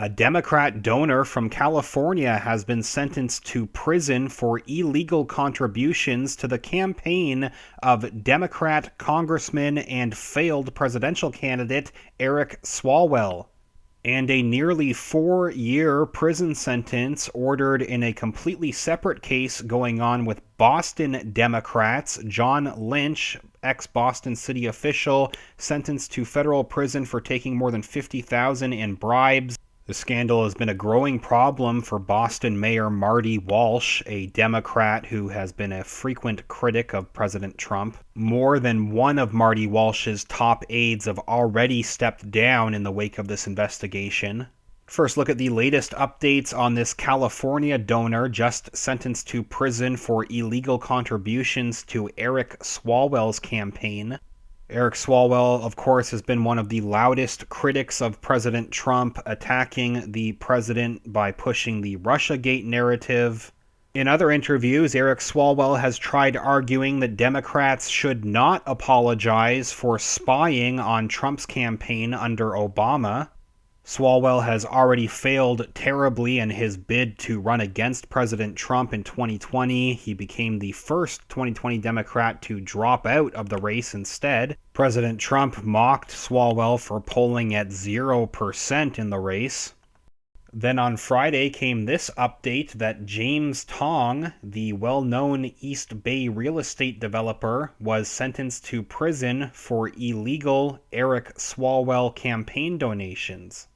A Democrat donor from California has been sentenced to prison for illegal contributions to the campaign of Democrat Congressman and failed presidential candidate Eric Swalwell. And a nearly 4-year prison sentence ordered in a completely separate case going on with Boston Democrats. John Lynch, ex-Boston city official, sentenced to federal prison for taking more than $50,000 in bribes. The scandal has been a growing problem for Boston Mayor Marty Walsh, a Democrat who has been a frequent critic of President Trump. More than one of Marty Walsh's top aides have already stepped down in the wake of this investigation. First, look at the latest updates on this California donor just sentenced to prison for illegal contributions to Eric Swalwell's campaign. Eric Swalwell, of course, has been one of the loudest critics of President Trump, attacking the president by pushing the Russiagate narrative. In other interviews, Eric Swalwell has tried arguing that Democrats should not apologize for spying on Trump's campaign under Obama. Swalwell has already failed terribly in his bid to run against President Trump in 2020. He became the first 2020 Democrat to drop out of the race instead. President Trump mocked Swalwell for polling at 0% in the race. Then on Friday came this update that James Tong, the well-known East Bay real estate developer, was sentenced to prison for illegal Eric Swalwell campaign donations.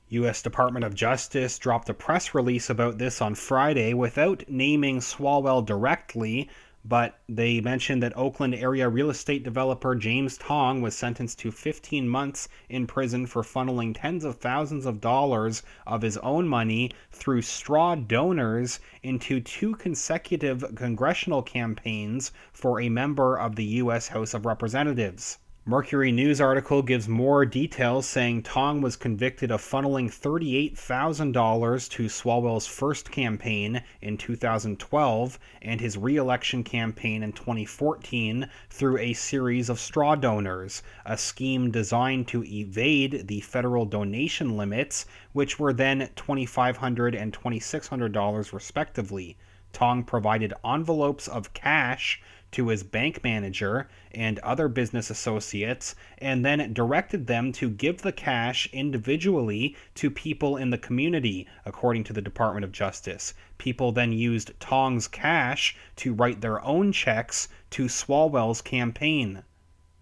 U.S. Department of Justice dropped a press release about this on Friday without naming Swalwell directly, but they mentioned that Oakland area real estate developer James Tong was sentenced to 15 months in prison for funneling tens of thousands of dollars of his own money through straw donors into 2 consecutive congressional campaigns for a member of the U.S. House of Representatives. Mercury News article gives more details, saying Tong was convicted of funneling $38,000 to Swalwell's first campaign in 2012 and his re-election campaign in 2014 through a series of straw donors, a scheme designed to evade the federal donation limits, which were then $2,500 and $2,600 respectively. Tong provided envelopes of cash to his bank manager and other business associates, and then directed them to give the cash individually to people in the community, according to the Department of Justice. People then used Tong's cash to write their own checks to Swalwell's campaign.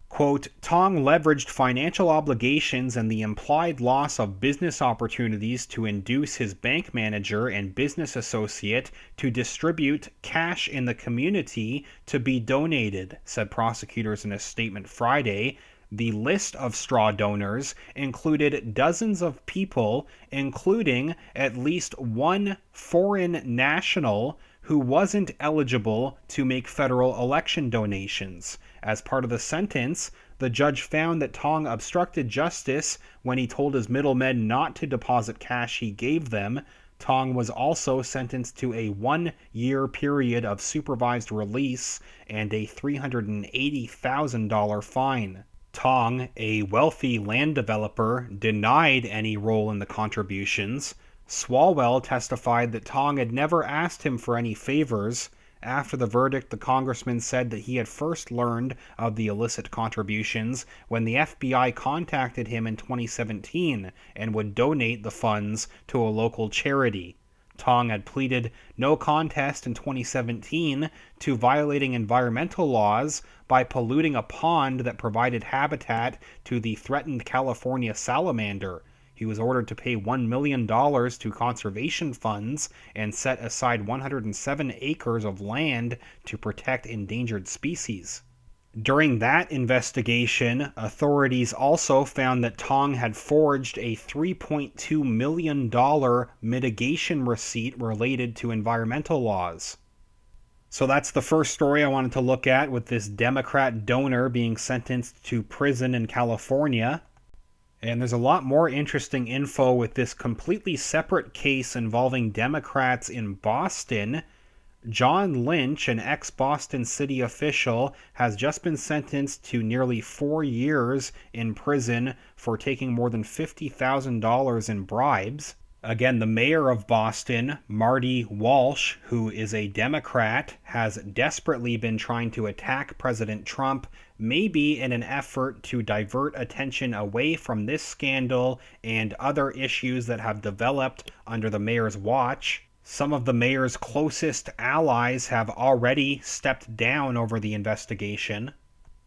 Quote, Tong leveraged financial obligations and the implied loss of business opportunities to induce his bank manager and business associate to distribute cash in the community to be donated, said prosecutors in a statement Friday. The list of straw donors included dozens of people, including at least one foreign national who wasn't eligible to make federal election donations. As part of the sentence, the judge found that Tong obstructed justice when he told his middlemen not to deposit cash he gave them. Tong was also sentenced to a 1-year period of supervised release and a $380,000 fine. Tong, a wealthy land developer, denied any role in the contributions. Swalwell testified that Tong had never asked him for any favors. After the verdict, the congressman said that he had first learned of the illicit contributions when the FBI contacted him in 2017 and would donate the funds to a local charity. Tong had pleaded no contest in 2017 to violating environmental laws by polluting a pond that provided habitat to the threatened California salamander. He was ordered to pay $1 million to conservation funds and set aside 107 acres of land to protect endangered species. During that investigation, authorities also found that Tong had forged a $3.2 million mitigation receipt related to environmental laws. So that's the first story I wanted to look at, with this Democrat donor being sentenced to prison in California. And there's a lot more interesting info with this completely separate case involving Democrats in Boston. John Lynch, an ex-Boston City official, has just been sentenced to nearly 4 years in prison for taking more than $50,000 in bribes. Again, the mayor of Boston, Marty Walsh, who is a Democrat, has desperately been trying to attack President Trump, maybe in an effort to divert attention away from this scandal and other issues that have developed under the mayor's watch. Some of the mayor's closest allies have already stepped down over the investigation.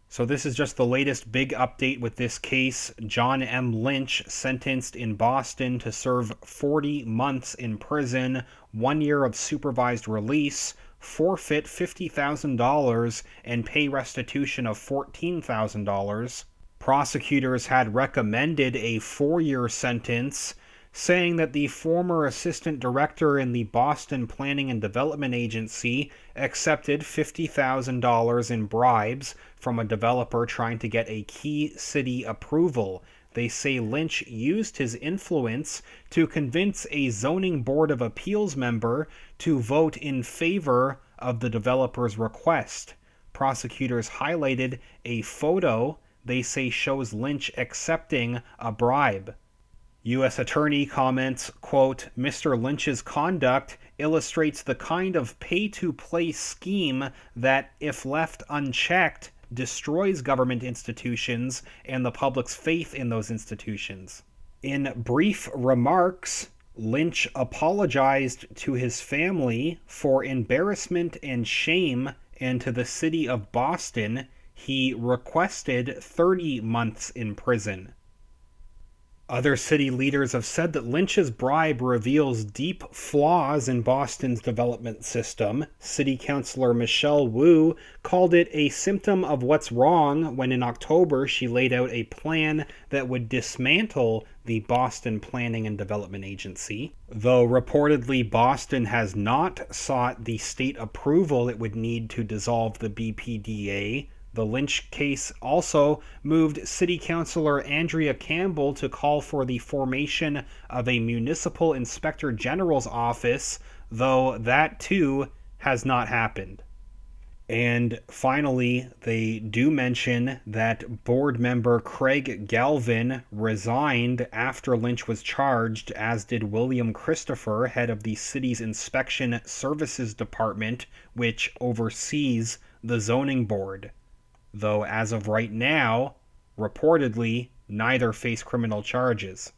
So this is just the latest big update with this case. John M. Lynch sentenced in Boston to serve 40 months in prison, 1 year of supervised release, forfeit $50,000, and pay restitution of $14,000. Prosecutors had recommended a 4-year sentence, saying that the former assistant director in the Boston Planning and Development Agency accepted $50,000 in bribes from a developer trying to get a key city approval. They say Lynch used his influence to convince a zoning board of appeals member to vote in favor of the developer's request. Prosecutors highlighted a photo they say shows Lynch accepting a bribe. U.S. Attorney comments, quote, "Mr. Lynch's conduct illustrates the kind of pay-to-play scheme that, if left unchecked, destroys government institutions and the public's faith in those institutions." In brief remarks, Lynch apologized to his family for embarrassment and shame, and to the city of Boston, he requested 30 months in prison. Other city leaders have said that Lynch's bribe reveals deep flaws in Boston's development system. City Councilor Michelle Wu called it a symptom of what's wrong when in October she laid out a plan that would dismantle the Boston Planning and Development Agency. Though reportedly Boston has not sought the state approval it would need to dissolve the BPDA, the Lynch case also moved City Councilor Andrea Campbell to call for the formation of a municipal inspector general's office, though that too has not happened. And finally, they do mention that board member Craig Galvin resigned after Lynch was charged, as did William Christopher, head of the city's Inspection Services Department, which oversees the zoning board. Though as of right now, reportedly, neither face criminal charges.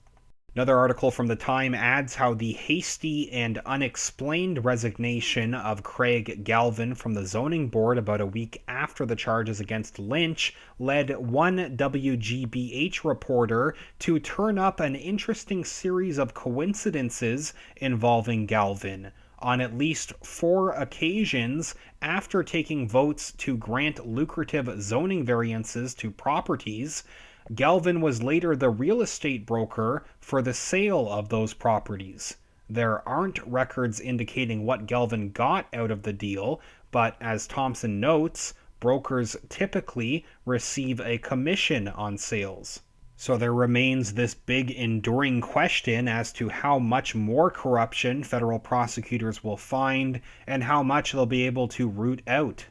Another article from The Time adds how the hasty and unexplained resignation of Craig Galvin from the zoning board about a week after the charges against Lynch led one WGBH reporter to turn up an interesting series of coincidences involving Galvin. On at least 4 occasions, after taking votes to grant lucrative zoning variances to properties, Galvin was later the real estate broker for the sale of those properties. There aren't records indicating what Galvin got out of the deal, but as Thompson notes, brokers typically receive a commission on sales. So there remains this big enduring question as to how much more corruption federal prosecutors will find and how much they'll be able to root out.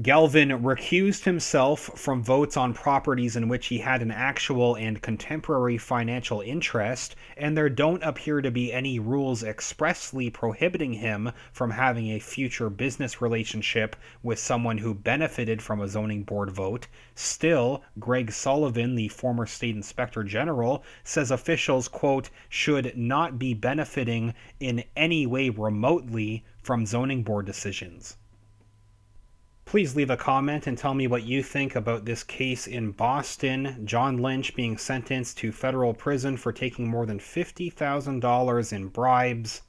Galvin recused himself from votes on properties in which he had an actual and contemporary financial interest, and there don't appear to be any rules expressly prohibiting him from having a future business relationship with someone who benefited from a zoning board vote. Still, Greg Sullivan, the former state inspector general, says officials, quote, should not be benefiting in any way remotely from zoning board decisions. Please leave a comment and tell me what you think about this case in Boston, John Lynch being sentenced to federal prison for taking more than $50,000 in bribes.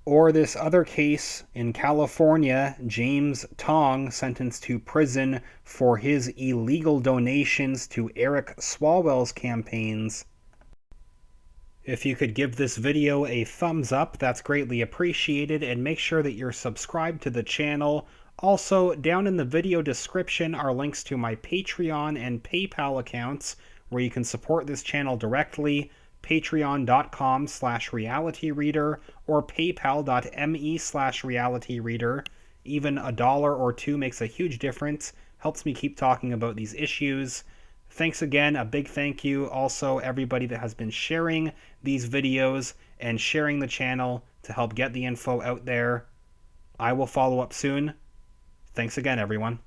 Or this other case in California, James Tong sentenced to prison for his illegal donations to Eric Swalwell's campaigns. If you could give this video a thumbs up, that's greatly appreciated, and make sure that you're subscribed to the channel. Also, down in the video description are links to my Patreon and PayPal accounts where you can support this channel directly. patreon.com/realityreader, or paypal.me/realityreader. Even $1 or $2 makes a huge difference, helps me keep talking about these issues. Thanks again, a big thank you also everybody that has been sharing these videos and sharing the channel to help get the info out there. I will follow up soon. Thanks again, everyone.